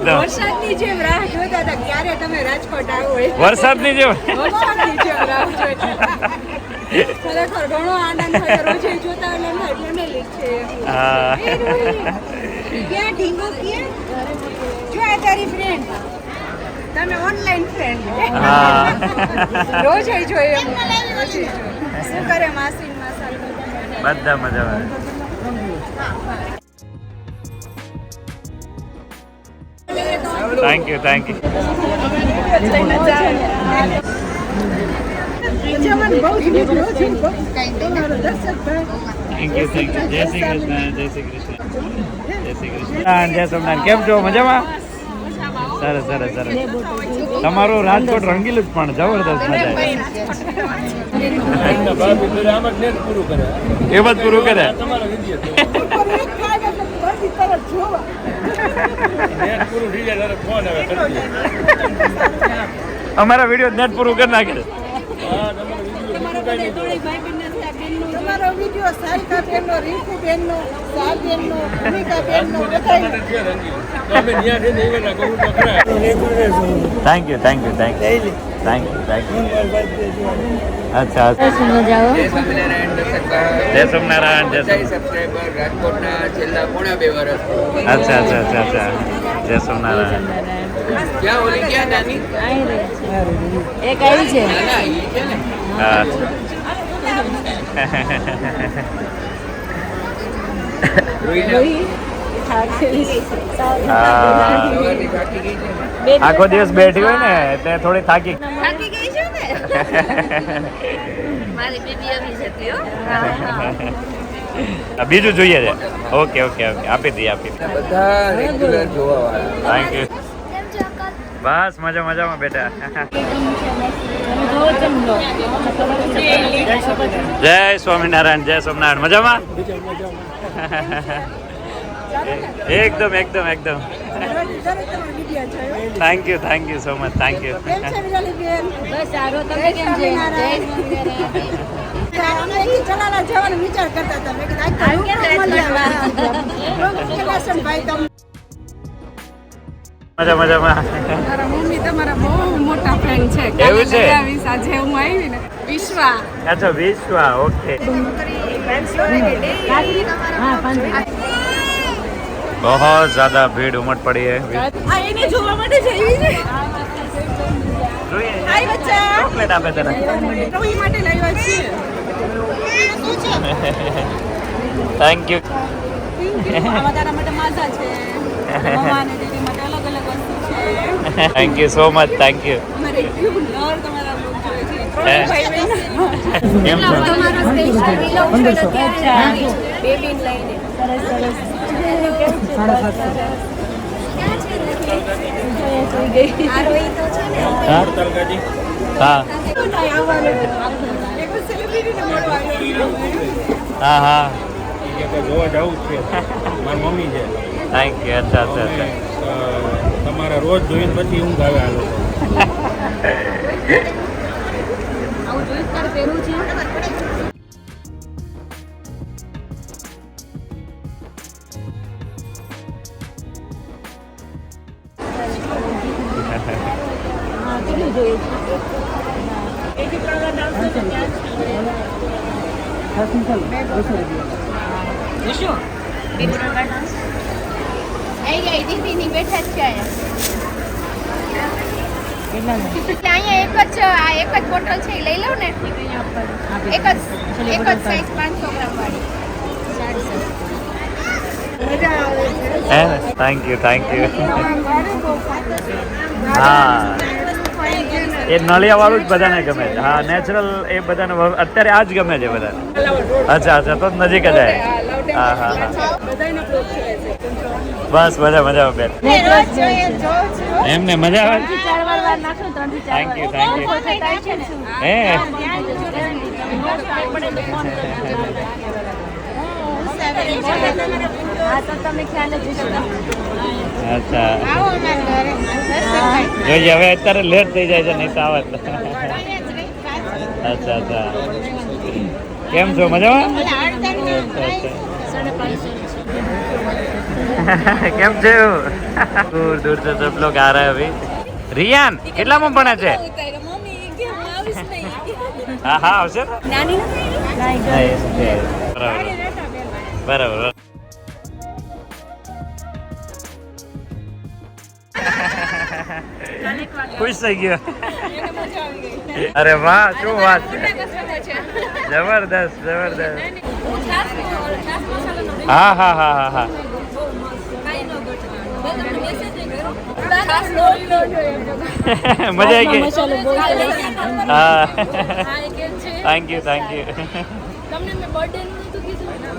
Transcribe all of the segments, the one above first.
વરસાદની જેમ રાહ જોતા હતા ક્યારે તમે રાજકોટ આવો. વરસાદની જેમ રાહ જોતા. ખરેખર ઘણો આનંદ થયો. રોજ જોતા એટલે મારી ફેમિલી છે. ક્યાં ઢીંગો ક્યાં જો આ તારી ફ્રેન્ડ તમે ઓનલાઈન ફ્રેન્ડ રોજ જોઈએ શું કરે માસી માસા બધા મજામાં. Thank you thank you. જય શ્રી કૃષ્ણ. જય શ્રી કૃષ્ણ. જય શ્રી કૃષ્ણ. જય સોમનાથ. કેમ છો? મજામાં? સરસ સરસ સરસ. તમારું રાજકોટ રંગીલું જ પણ જબરદસ્ત મજા આવે. એ બધું પૂરું કરે. અમારા વિડીયો નેટ પૂરું કરી નાખે. તમારો વિડિયો સારિકા બેનનો, રીતુ બેનનો, સા બેનનો, ભૂમિકા બેનનો thank you thank you thank you thank you thank you. અચ્છા જય સોમનારાયણ. જય સબસ્ક્રાઇબર રાજકોટના છેલ્લા પોણા 2 વર્ષ. અચ્છા અચ્છા અચ્છા અચ્છા. જય સોમનારાયણ. ક્યાં ઓલી ક્યાં નાની એક આવી છે. ના ઈ છે ને. હા. આખો દિવસ બેઠી હોય ને એટલે થોડી થાકી ગઈ છે ને. મારી બેબી આવી જતી હો. બીજું જોઈએ છે. ઓકે ઓકે ઓકે આપી દઈએ બધા રેગ્યુલર જોવાવાળા. Thank you. બસ મજા મજામાં બેટા. જય સ્વામિનારાયણ. જય સોમનારાયણ. મજામાં? એકદમ એકદમ એકદમ. Thank you so much. Thank you. બસ સારો. તમે કેમ છે? ચલાલા જવાનો વિચાર કરતા હતા. મેં કીધું મજા મજામાં. મારા મમ્મી તમારા બહુ મોટા ફ્રેન્ડ છે. એવું છે? આજે હું આવી ને વિશ્વા. અચ્છા વિશ્વા. ઓકે. બહુ જ્યાદા ભીડ ઉમટ પડી है. એને જોવા માટે જઈ છે. જોઈએ. હાય બચ્ચા. ચોકલેટ આપે તને. રોઈ માટે લાવ્યા છે. Thank you. આમાં તારા માટે માઝા છે. મમ્મા અને દીદી માટે અલગ અલગ વસ્તુ છે. Thank you so much. Thank you. મારે એટલું નર તમારા લોક જોઈએ છે. હે? ભાઈ બહેન. કેમ છો? તમારો સ્પેશિયલ વિલોગ છે અત્યારે બેબીને લઈને. સરસ સરસ. હા હા હા. જોવા જવું છે. મારી મમ્મી છે. Thank you. અચ્છા અચ્છા અચ્છા. તમારા રોજ જોઈને પછી ઊંઘ આવે આ લોકો. આવું જોઈ તારે પહેરવું છે. અહીંયા એક જ બોટલ છે લઈ લઉં ને. એક જ સાઈઝ 500 ગ્રામ વાળી. Thank you thank you. હા એ નળિયા વાળું જ બધાને ગમે છે. હા નેચરલ એ બધાને અત્યારે આ જ ગમે છે બધાને. અચ્છા અચ્છા તો નજીક જ આવે. હા હા હા. બસ બધા મજામાં બેન. એમને મજા આવે. Thank you thank you. હે અચ્છા જોઈએ હવે અત્યારે લેટ થઈ જાય છે નહીં તો આવે. અચ્છા અચ્છા. કેમ છો? મજામાં? અચ્છા અચ્છા. કેમ છે दूर दूर से सब लोग आ रहे हैं अभी रियान કેટલામાં ભણે છે હા હા આવશે ને બરાબર બરાબર ખુશ થઈ ગયો અરે વાહ શું વાત છે જબરદસ્ત જબરદસ્ત હા હા હા હા હા મજા આવી ગઈ હા થેન્ક યુ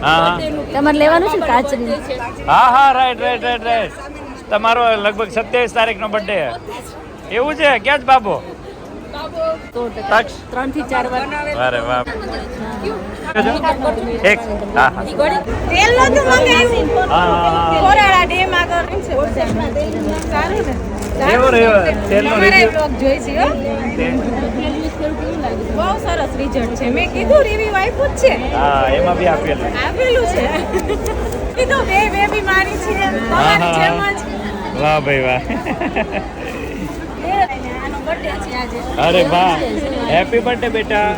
હા તમારે લેવાનું છે કાચરી હા હા રાઈટ રાઈટ રાઈટ રાઈટ તમારો લગભગ 27 તારીખનો બર્થડે એવું છે ક્યાં જ બાબો 3 થી 4 વાર અરે વાહ એક હા હા તેલ નતું મંગાવ્યું હા કોરાળા ડેમ આગળ છે સારું ને કેવો રહ્યો તેલનો રિવ્યુ બ્લોગ જોઈ છે હો બહુ સરસ રિઝલ્ટ છે મેં કીધું રિવ્યુ આપ્યું જ છે હા એમાં બી આપેલું છે કીધું બે બીમારી છે તમારી જેમ જ વાહ ભાઈ વાહ આનો બર્થડે છે આજે અરે વાહ હેપી બર્થડે બેટા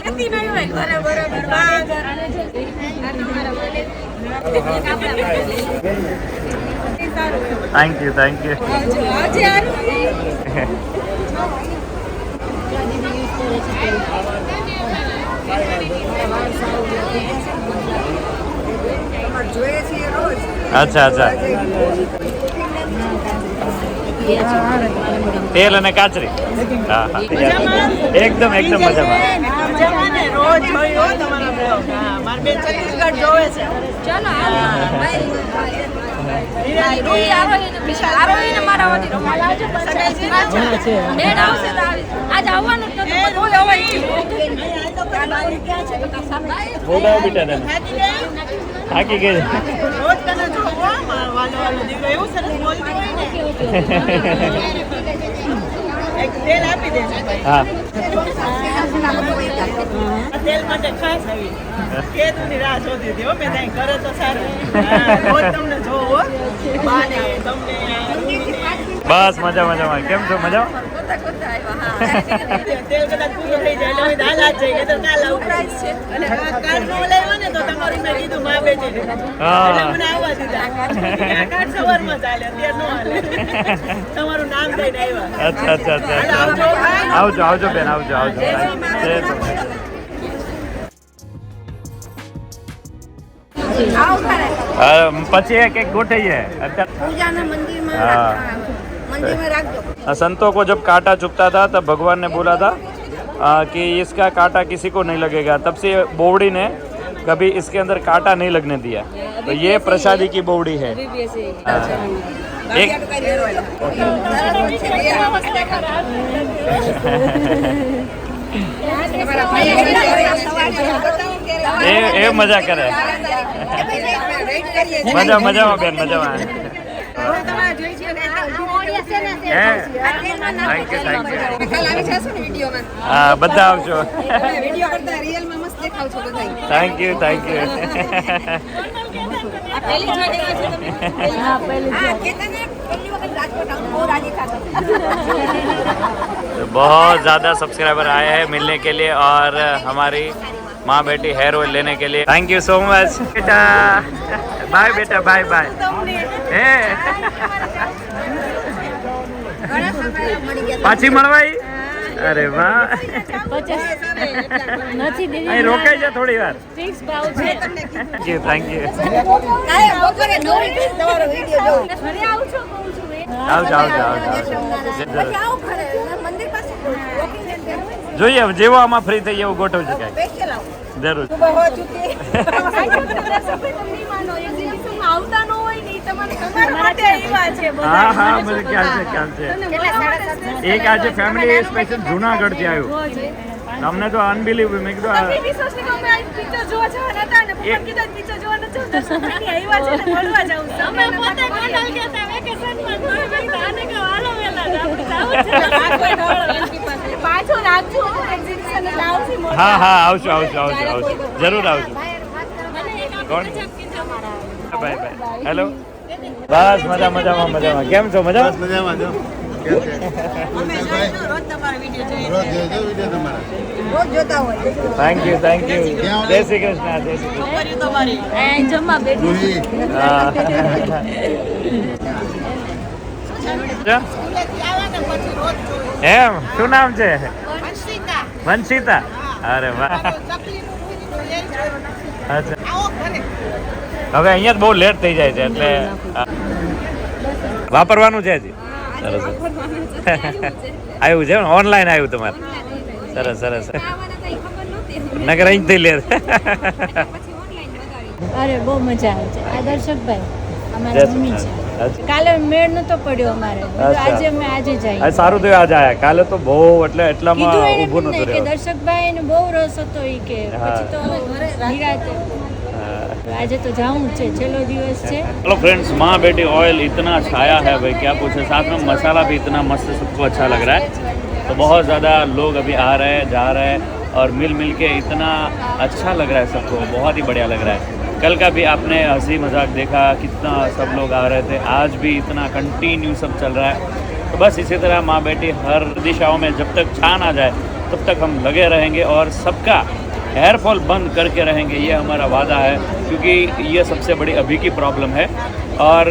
હતી નહીં હોય ઘરે બરોબર વાહ થેન્ક યુ આજે આનું અચ્છા અચ્છા તેલ અને કાચરી હા હા એકદમ એકદમ મજામાં રોજ જોયો તમારા બ્લોગ હા માર બેન છત્તીસગઢ જોવે છે ચલો બોલાવો બેટા તને થાકી ગઈ રોજ તને જોવો વાલો દીકરો એવું સરસ બોલતો હોય ને એક તેલ આપી દે હા તેલ માટે ખાસ આવી કેદુની રાહ જોતી હતી હો મેં ત્યાં કરે તો સારું રોજ તમને જોવો બાને તમને બસ મજા મજામાં કેમ છો મજામાં તેલ કદાચ પૂરું થઈ જાય એટલે હાલ આજ જઈએ તો કાલ આવું છે અને કાલ નો લાવ્યો ને તો તમારું મેં કીધું માં બેચે એટલે મને આવવા દીધા આ કાલ સવારમાં ચાલે અત્યારે નો હાલે તમારું નામ દઈને આવ્યા અચ્છા અચ્છા અચ્છા આવજો આવજો બેન આવજો આવજો પછી एक एक ગોઠવીએ પૂજાના મંદિરમાં हाँ મંદિરમાં રાખજો संतों को जब कांटा चुभता था तब भगवान ने बोला था कि इसका कांटा किसी को नहीं लगेगा तब से बोवड़ी ने कभी इसके अंदर कांटा नहीं लगने दिया तो ये प्रसादी की बोवड़ी है एक એ મજા કરે મજામાં બેન મજામાં હા બધા આવજો થેન્ક યુ बहुत ज़्यादा सब्सक्राइबर आए हैं मिलने के लिए और हमारी माँ बेटी हेयर ऑयल लेने के लिए थैंक यू सो मच बेटा बाय बेटा बाय बाय પાછી મળવાઈ અરે વાહ અહીં રોકાઈ જા થોડી વાર થેન્ક યુ આવજો જોઈએ જેવો આમાં ફ્રી થઈ એવું ગોઠવજો કાંઈ જરૂર હા હા મને ખ્યાલ છે એક આજે ફેમિલી સ્પેશિયલ જુનાગઢ થી આવ્યું અમને તો અનબિલીવેબલ મેં કીધું હા હા આવજો જરૂર આવજો કોણ બાય બાય. હેલો. બસ મજામાં. કેમ છો? મજામાં. અમે જોઈશું રોજ તમારો વિડીયો જોઈએ. Thank you. જય શ્રી કૃષ્ણ. છોકરીઓ તમારી જમવા બેઠી હા. આવવાને પછી રોજ જોયું. એમ શું નામ છે? હંસિતા વંશિતા. અરે વાહ. ચકલીનું પૂરી એ જોયું. અચ્છા. આવો ઘરે. હવે અહીંયા જ બહુ લેટ થઈ જાય છે એટલે વાપરવાનું છે હજી. સરસ. આવ્યું છે ઓનલાઈન આવ્યું તમારે. સરસ. નગર અહીંથી લે. અરે બહુ મજા આવે છે. આ દર્શકભાઈ અમારા Yes. મમ્મી છે. અચ્છા. કાલે મેળ નતો પડ્યો અમારે. આજે અમે આજે આ જઈએ. સારું થયું આજે આયા. કાલે તો બહુ એટલે કીધું એટલામાં એને ઊભું પણ નતું નહીં કે રહેવું. દર્શકભાઈ ને બહુ રસ હતો ઈ કે પછી તો નિરાતે આજે તો જાવું જ છે. છેલ્લો દિવસ છે. हेलो फ्रेंड्स, माँ बेटी ऑयल इतना छाया है भाई क्या पूछे, साथ में मसाला भी इतना मस्त सबको अच्छा लग रहा है. तो बहुत ज़्यादा लोग अभी आ रहे हैं जा रहे हैं और मिल के इतना अच्छा लग रहा है सबको, बहुत ही बढ़िया लग रहा है. कल का भी आपने हंसी मजाक देखा, कितना सब लोग आ रहे थे. आज भी इतना कंटिन्यू सब चल रहा है. तो बस इसी तरह माँ बेटी हर दिशाओं में जब तक छान आ जाए तब तक हम लगे रहेंगे और सबका हेयर फॉल बंद करके रहेंगे, ये हमारा वादा है. क्योंकि ये सबसे बड़ी अभी की प्रॉब्लम है और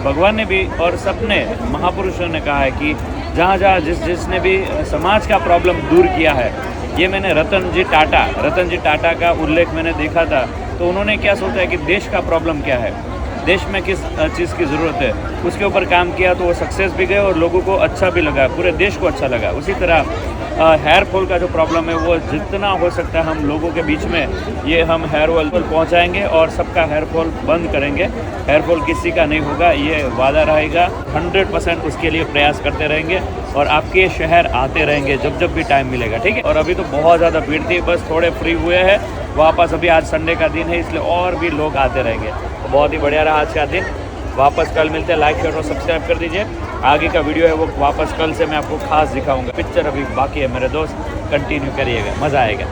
भगवान ने भी और सबने महापुरुषों ने कहा है कि जहाँ जिसने भी समाज का प्रॉब्लम दूर किया है, ये मैंने रतन जी टाटा का उल्लेख मैंने देखा था. तो उन्होंने क्या सोचा है कि देश का प्रॉब्लम क्या है, देश में किस चीज़ की ज़रूरत है, उसके ऊपर काम किया तो वो सक्सेस भी गए और लोगों को अच्छा भी लगा, पूरे देश को अच्छा लगा. उसी तरह हेयर फॉल का जो प्रॉब्लम है वो जितना हो सकता है हम लोगों के बीच में ये हम हेयर ऑयल पहुंचाएंगे और सबका हेयर फॉल बंद करेंगे. हेयर फॉल किसी का नहीं होगा, ये वादा रहेगा. 100% उसके लिए प्रयास करते रहेंगे और आपके शहर आते रहेंगे जब भी टाइम मिलेगा. ठीक है. और अभी तो बहुत ज़्यादा भीड़ थी, बस थोड़े फ्री हुए हैं वापस. अभी आज संडे का दिन है इसलिए और भी लोग आते रहेंगे. तो बहुत ही बढ़िया रहा आज का दिन. वापस कल मिलते हैं. लाइक शेयर और सब्सक्राइब कर दीजिए. आगे का वीडियो है वो वापस कल से मैं आपको खास दिखाऊंगा. पिक्चर अभी बाकी है मेरे दोस्त, कंटिन्यू करिएगा, मज़ा आएगा.